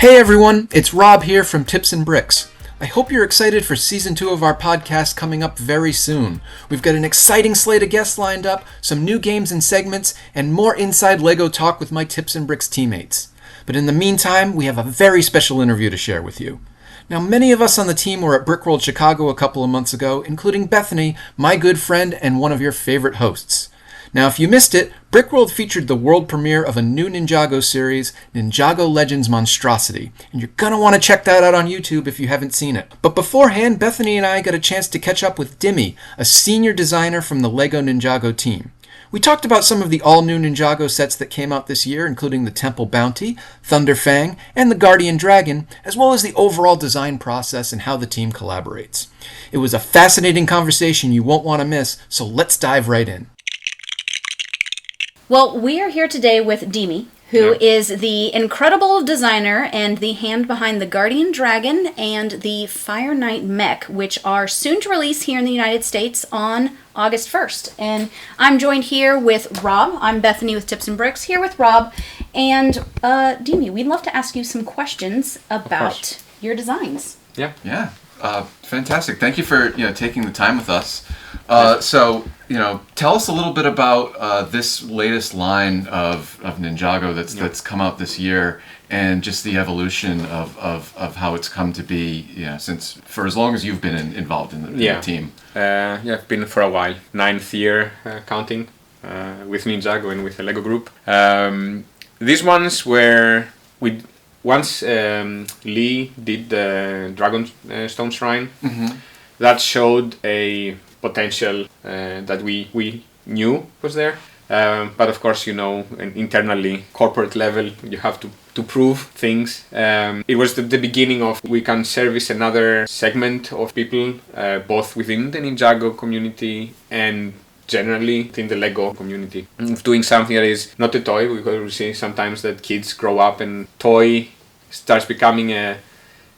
Hey everyone, it's Rob here from Tips&Bricks. I hope you're excited for Season 2 of our podcast coming up very soon. We've got an exciting slate of guests lined up, some new games and segments, and more inside LEGO talk with my Tips&Bricks teammates. But in the meantime, we have a very special interview to share with you. Now, many of us on the team were at BrickWorld Chicago a couple of months ago, including Bethany, my good friend and one of your favorite hosts. Now, if you missed it, BrickWorld featured the world premiere of a new Ninjago series, Ninjago Legends Monstrosity, and you're going to want to check that out on YouTube if you haven't seen it. But beforehand, Bethany and I got a chance to catch up with Dimi, a senior designer from the LEGO Ninjago team. We talked about some of the all-new Ninjago sets that came out this year, including the Temple Bounty, Thunder Fang, and the Guardian Dragon, as well as the overall design process and how the team collaborates. It was a fascinating conversation you won't want to miss, so let's dive right in. Well, we are here today with Dimi, who is the incredible designer and the hand behind the Guardian Dragon and the Fire Knight mech, which are soon to release here in the United States on August 1st. And I'm joined here with Rob. I'm Bethany with Tips&Bricks, here with Rob. And Dimi, we'd love to ask you some questions about your designs. Yeah. Fantastic. Thank you for taking the time with us. Tell us a little bit about this latest line of Ninjago that's come out this year, and just the evolution of how it's come to be. Since for as long as you've been involved in the team. I've been for a while. 9th year counting with Ninjago and with the LEGO group. These ones were once Lee did the Dragon Stone Shrine, that showed a potential that we knew was there. But of course, internally, corporate level, you have to prove things. It was the beginning of we can service another segment of people, both within the Ninjago community and generally in the LEGO community. Doing something that is not a toy, because we see sometimes that kids grow up and toy starts becoming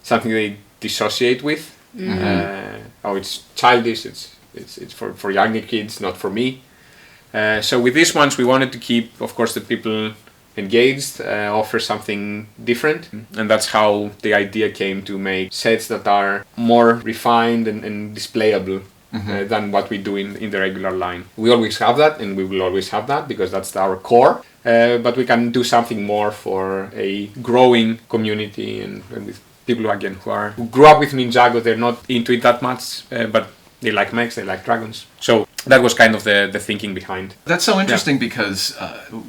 something they dissociate with. It's childish, it's for younger kids, not for me. So with these ones, we wanted to keep, of course, the people engaged, offer something different, and that's how the idea came to make sets that are more refined and displayable than what we do in the regular line. We always have that, and we will always have that, because that's our core, but we can do something more for a growing community and with people who grew up with Ninjago. They're not into it that much, but they like mechs, they like dragons. So that was kind of the thinking behind. That's so interesting because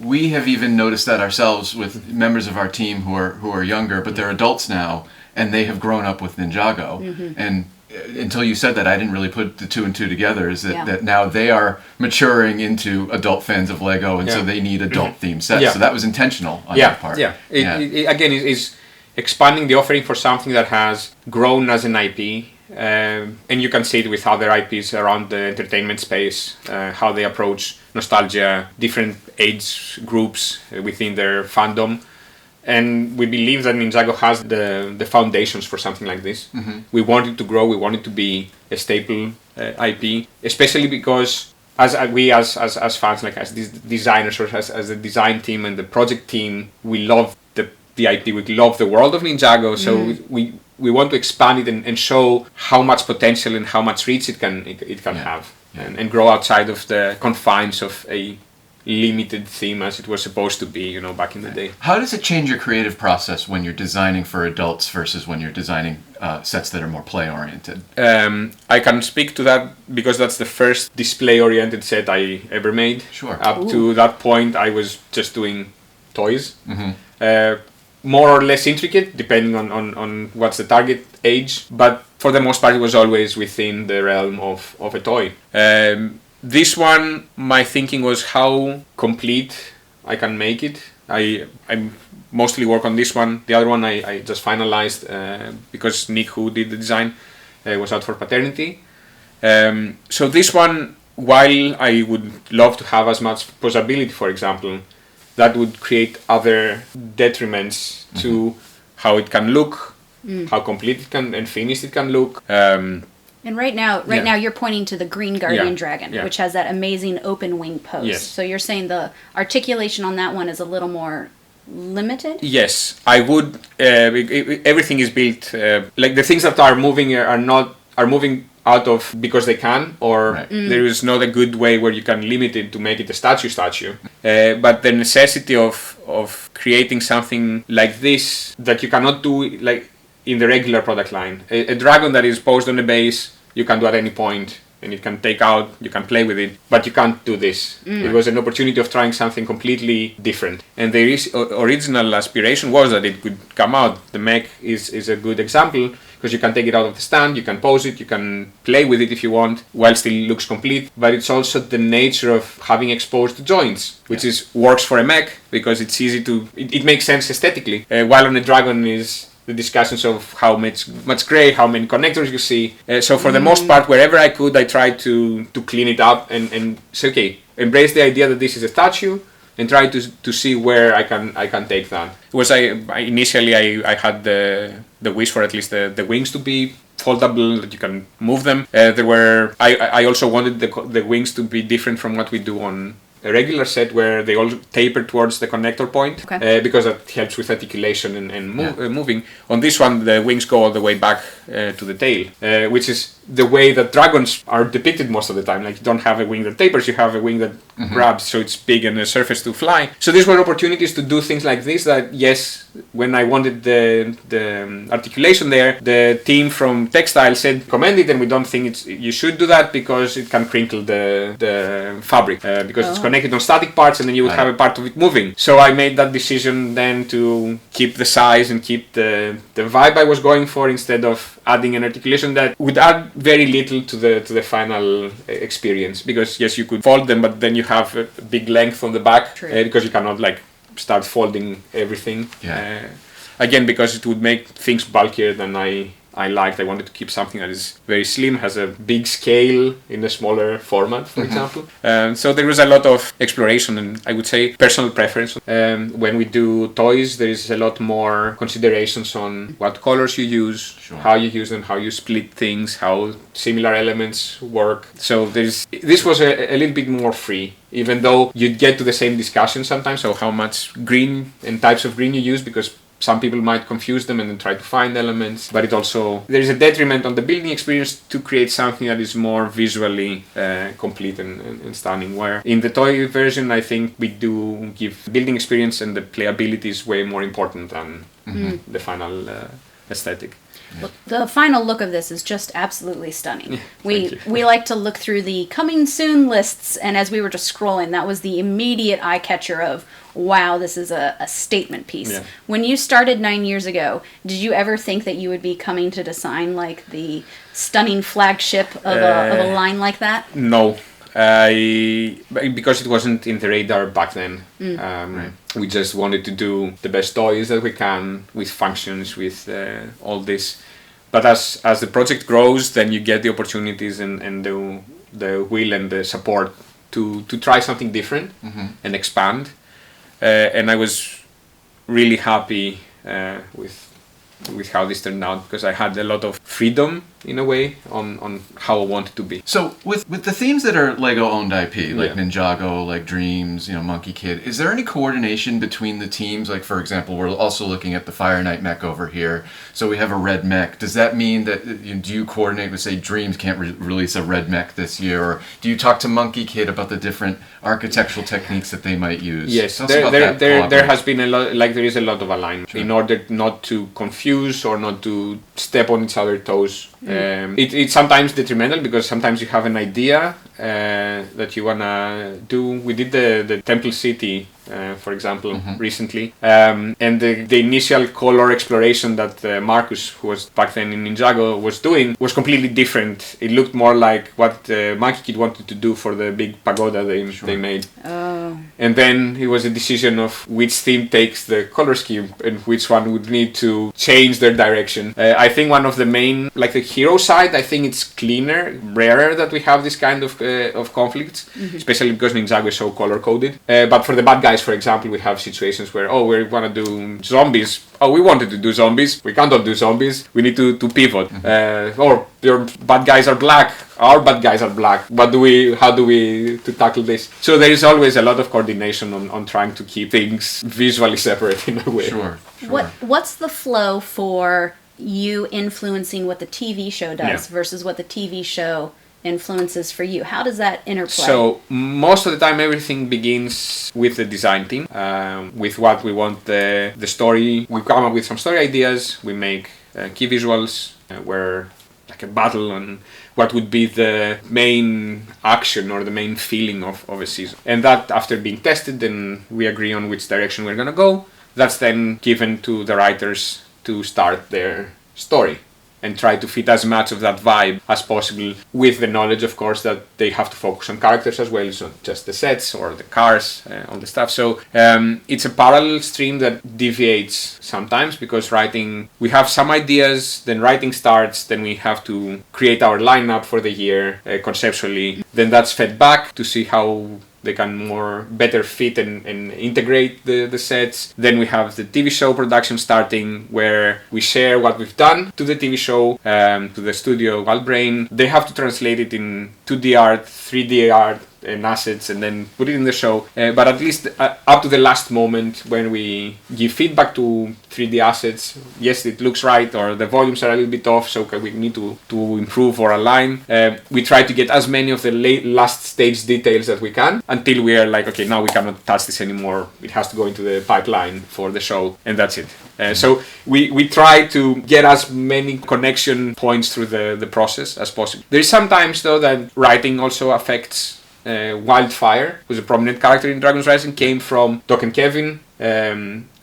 we have even noticed that ourselves with members of our team who are younger, but they're adults now, and they have grown up with Ninjago. And until you said that, I didn't really put the two and two together, is that now they are maturing into adult fans of LEGO, and so they need adult themed sets. So that was intentional on your part. It is expanding the offering for something that has grown as an IP. And you can see it with other IPs around the entertainment space, how they approach nostalgia, different age groups within their fandom. And we believe that Ninjago has the foundations for something like this. We want it to grow, we want it to be a staple IP, especially because as fans, like as designers or as the design team and the project team, we love the IP, we love the world of Ninjago, so we want to expand it and show how much potential and how much reach it can have, and grow outside of the confines of a limited theme as it was supposed to be, back in the day. How does it change your creative process when you're designing for adults versus when you're designing sets that are more play-oriented? I can speak to that because that's the first display-oriented set I ever made. Sure. Up to that point, I was just doing toys. More or less intricate, depending on what's the target age, but for the most part it was always within the realm of a toy. This one, my thinking was how complete I can make it. I mostly work on this one. The other one I just finalized because Nick, who did the design, was out for paternity. So this one, while I would love to have as much posability, for example, that would create other detriments to how it can look, how complete it can and finished it can look. And right now you're pointing to the green Guardian Dragon, which has that amazing open wing pose. Yes. So you're saying the articulation on that one is a little more limited? Yes, I would. Everything is built like the things that are moving are moving out of because they can, or there is not a good way where you can limit it to make it a statue. But the necessity of creating something like this that you cannot do like in the regular product line. A dragon that is posed on a base, you can do at any point. And it can take out, you can play with it, but you can't do this. It was an opportunity of trying something completely different. And the original aspiration was that it could come out. The mech is a good example because you can take it out of the stand, you can pose it, you can play with it if you want, while still looks complete. But it's also the nature of having exposed joints, which works for a mech because it's easy to, it makes sense aesthetically. While on a dragon is the discussions of how much gray, how many connectors you see. So for the most part, wherever I could, I tried to clean it up and say, okay, embrace the idea that this is a statue and try to see where I can take that. It was initially I had the wish for at least the wings to be foldable, that you can move them. I also wanted the wings to be different from what we do on a regular set, where they all taper towards the connector point, because that helps with articulation and moving. On this one, the wings go all the way back to the tail, which is the way that dragons are depicted most of the time. Like, you don't have a wing that tapers, you have a wing that grabs, so it's big and a surface to fly. So these were opportunities to do things like this that, yes, when I wanted the articulation there, the team from Textile said, commend it, and we don't think you should do that because it can crinkle the fabric, because it's connected on static parts and then you would have a part of it moving. So I made that decision then to keep the size and keep the vibe I was going for, instead of adding an articulation that would add very little to the final experience. Because yes, you could fold them, but then you have a big length on the back, because you cannot like start folding everything. Again, because it would make things bulkier than I liked. I wanted to keep something that is very slim, has a big scale in a smaller format, for example. So there was a lot of exploration and, I would say, personal preference. When we do toys, there is a lot more considerations on what colors you use, how you use them, how you split things, how similar elements work. So this was a little bit more free, even though you'd get to the same discussion sometimes, so how much green and types of green you use, because some people might confuse them and then try to find elements, but it also, there is a detriment on the building experience to create something that is more visually complete and stunning, where in the toy version I think we do give building experience, and the playability is way more important than the final aesthetic. Well, the final look of this is just absolutely stunning. We like to look through the coming soon lists, and as we were just scrolling, that was the immediate eye catcher of, wow, this is a statement piece. Yeah. When you started 9 years ago, did you ever think that you would be coming to design like the stunning flagship of a line like that? No. Because it wasn't in the radar back then. We just wanted to do the best toys that we can, with functions, with all this. But as the project grows, then you get the opportunities and the will and the support to try something different and expand. And I was really happy with how this turned out, because I had a lot of freedom in a way on how I wanted to be. So with the themes that are LEGO owned IP, like Ninjago, like Dreams, Monkey Kid, is there any coordination between the teams? Like, for example, we're also looking at the Fire Knight mech over here. So we have a red mech. Does that mean that do you coordinate with, say, Dreams can't release a red mech this year? Or do you talk to Monkey Kid about the different architectural techniques that they might use? Yes, there has been a lot, like there is a lot of alignment in order not to confuse or not to step on each other's toes. It's sometimes detrimental, because sometimes you have an idea that you wanna do. We did the Temple City, for example, recently, and the initial color exploration that Marcus, who was back then in Ninjago, was doing was completely different. It looked more like what Monkey Kid wanted to do for the big pagoda they made. And then it was a decision of which theme takes the color scheme and which one would need to change their direction. I think one of the main, like the hero side, I think it's cleaner, rarer that we have this kind of conflicts, especially because Ninjago is so color coded. But for the bad guys, for example, we have situations where, we want to do zombies. We wanted to do zombies. We can't all do zombies. We need to pivot. Or your bad guys are black. our bad guys are black. How do we to tackle this? So there is always a lot of coordination on trying to keep things visually separate in a way. Sure. What's the flow for you influencing what the TV show does versus what the TV show influences for you? How does that interplay? So most of the time everything begins with the design team, with what we want the story. We come up with some story ideas, we make key visuals where like a battle on what would be the main action or the main feeling of a season. And that after being tested, then we agree on which direction we're gonna go. That's then given to the writers to start their story and try to fit as much of that vibe as possible, with the knowledge, of course, that they have to focus on characters as well, so just the sets or the cars, all the stuff. So it's a parallel stream that deviates sometimes, because writing, we have some ideas, then writing starts, then we have to create our lineup for the year conceptually, then that's fed back to see how they can better fit and integrate the sets. Then we have the TV show production starting, where we share what we've done to the TV show, to the studio Wildbrain. They have to translate it in 2D art, 3D art, and assets, and then put it in the show. But at least up to the last moment, when we give feedback to 3D assets, yes, it looks right, or the volumes are a little bit off, so we need to improve or align. We try to get as many of the last stage details that we can, until we are like, okay, now we cannot touch this anymore. It has to go into the pipeline for the show, and that's it. So we try to get as many connection points through the process as possible. There is sometimes, though, that writing also affects Wildfire, who's a prominent character in Dragon's Rising, came from Doc and Kevin,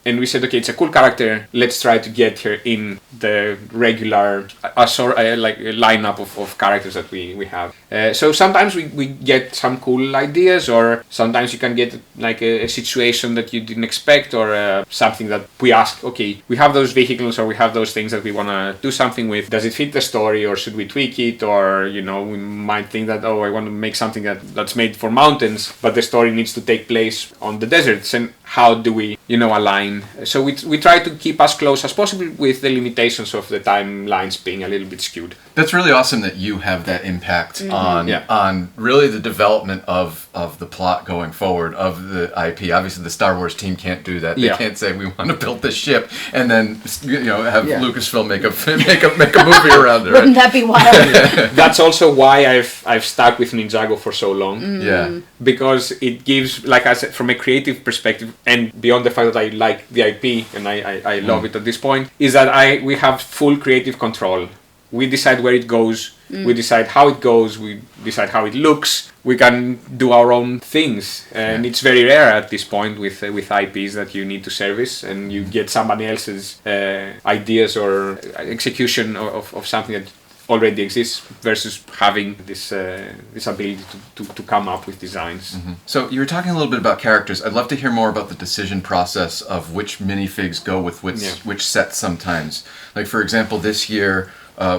and we said, okay, it's a cool character, let's try to get her in the regular lineup of characters that we have. So sometimes we get some cool ideas, or sometimes you can get like a situation that you didn't expect, or something that we ask, okay, we have those vehicles or we have those things that we want to do something with. Does it fit the story, or should we tweak it? Or, we might think that, I want to make something that's made for mountains, but the story needs to take place on the deserts, and how do we, align? So we try to keep as close as possible, with the limitations of the timelines being a little bit skewed. That's really awesome that you have that impact on really the development of the plot going forward, of the IP. Obviously, the Star Wars team can't do that. They can't say, we want to build this ship, and then have Lucasfilm make a movie around it. Right? Wouldn't that be wild? That's also why I've stuck with Ninjago for so long. Yeah, because it gives, like I said, from a creative perspective, and beyond the fact that I like the IP and I love it at this point, is that we have full creative control. We decide where it goes, we decide how it goes, we decide how it looks. We can do our own things, and it's very rare at this point with IPs that you need to service, and you get somebody else's ideas or execution of something that already exists, versus having this ability to come up with designs. Mm-hmm. So you were talking a little bit about characters. I'd love to hear more about the decision process of which minifigs go with which sets sometimes. Like, for example, this year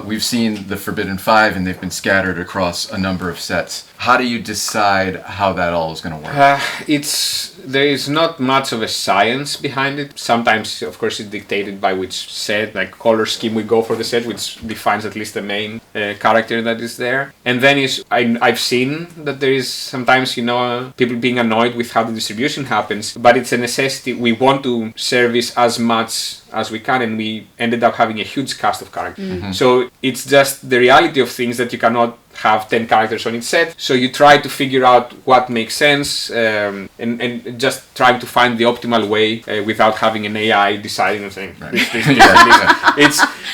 we've seen the Forbidden Five, and they've been scattered across a number of sets. How do you decide how that all is going to work? There is not much of a science behind it. Sometimes, of course, it's dictated by which set, like color scheme we go for the set, which defines at least the main character that is there. And then I've seen that there is sometimes, people being annoyed with how the distribution happens, but it's a necessity. We want to service as much as we can, and we ended up having a huge cast of characters. Mm-hmm. So it's just the reality of things that you cannot have 10 characters on each set, so you try to figure out what makes sense, and just trying to find the optimal way without having an AI deciding and saying this.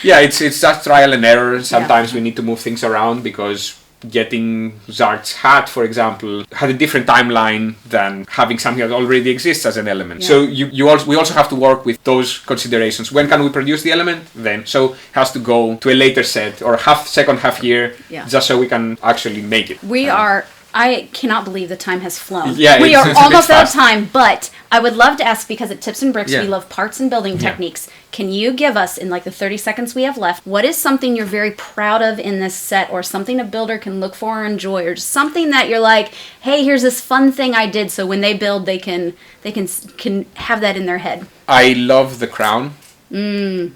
It's just trial and error. Sometimes we need to move things around, because getting Zart's hat, for example, had a different timeline than having something that already exists as an element. So we also have to work with those considerations. When can we produce the element? Then. So it has to go to a later set, or second half year, just so we can actually make it. I cannot believe the time has flown. Yeah, we are almost out of time, but I would love to ask, because at Tips and Bricks we love parts and building techniques. Can you give us, in like the 30 seconds we have left, what is something you're very proud of in this set, or something a builder can look for or enjoy, or just something that you're like, hey, here's this fun thing I did, so when they build, they can have that in their head? I love the crown. We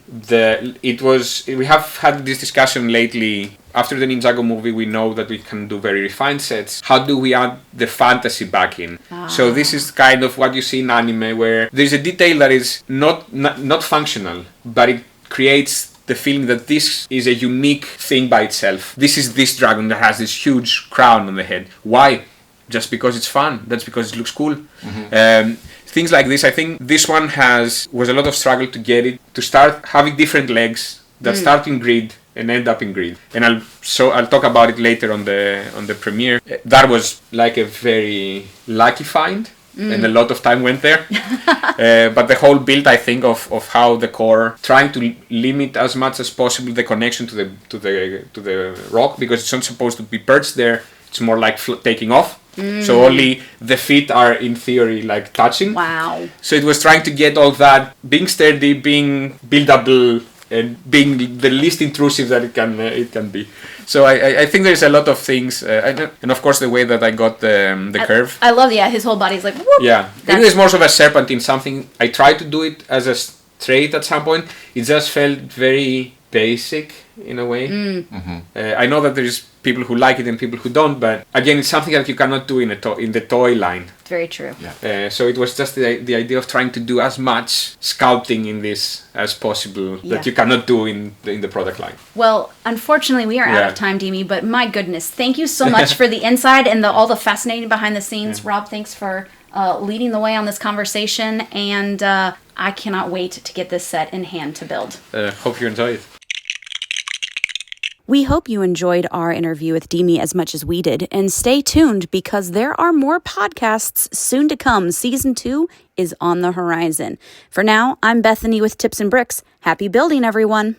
have had this discussion lately. After the Ninjago movie, we know that we can do very refined sets. How do we add the fantasy back in? So this is kind of what you see in anime, where there's a detail that is not functional, but it creates the feeling that this is a unique thing by itself. This is this dragon that has this huge crown on the head. Why? Just because it's fun. That's because it looks cool. Things like this. I think this one was a lot of struggle to get it to start having different legs that start in grid and end up in grid. And I'll talk about it later on the premiere. That was like a very lucky find. And a lot of time went there. But the whole build, I think, of how the core trying to limit as much as possible the connection to the rock, because it's not supposed to be perched there. It's more like taking off. So only the feet are in theory like touching. Wow. So it was trying to get all that, being sturdy, being buildable, and being the least intrusive that it can be. So I think there's a lot of things, and of course the way that I got the curve. I love his whole body's like whoop. Yeah, it is more of a serpentine something. I tried to do it as a straight at some point. It just felt very basic in a way. I know that there's people who like it and people who don't, but again, it's something that you cannot do in the toy line. Very true. Yeah. So it was just the idea of trying to do as much sculpting in this as possible that you cannot do in the product line. Well, unfortunately, we are out of time, Dimi, but my goodness, thank you so much for the inside and all the fascinating behind the scenes. Rob, thanks for leading the way on this conversation, and I cannot wait to get this set in hand to build. Hope you enjoy it. We hope you enjoyed our interview with Dimi as much as we did, and stay tuned because there are more podcasts soon to come. Season 2 is on the horizon. For now, I'm Bethany with Tips and Bricks. Happy building, everyone.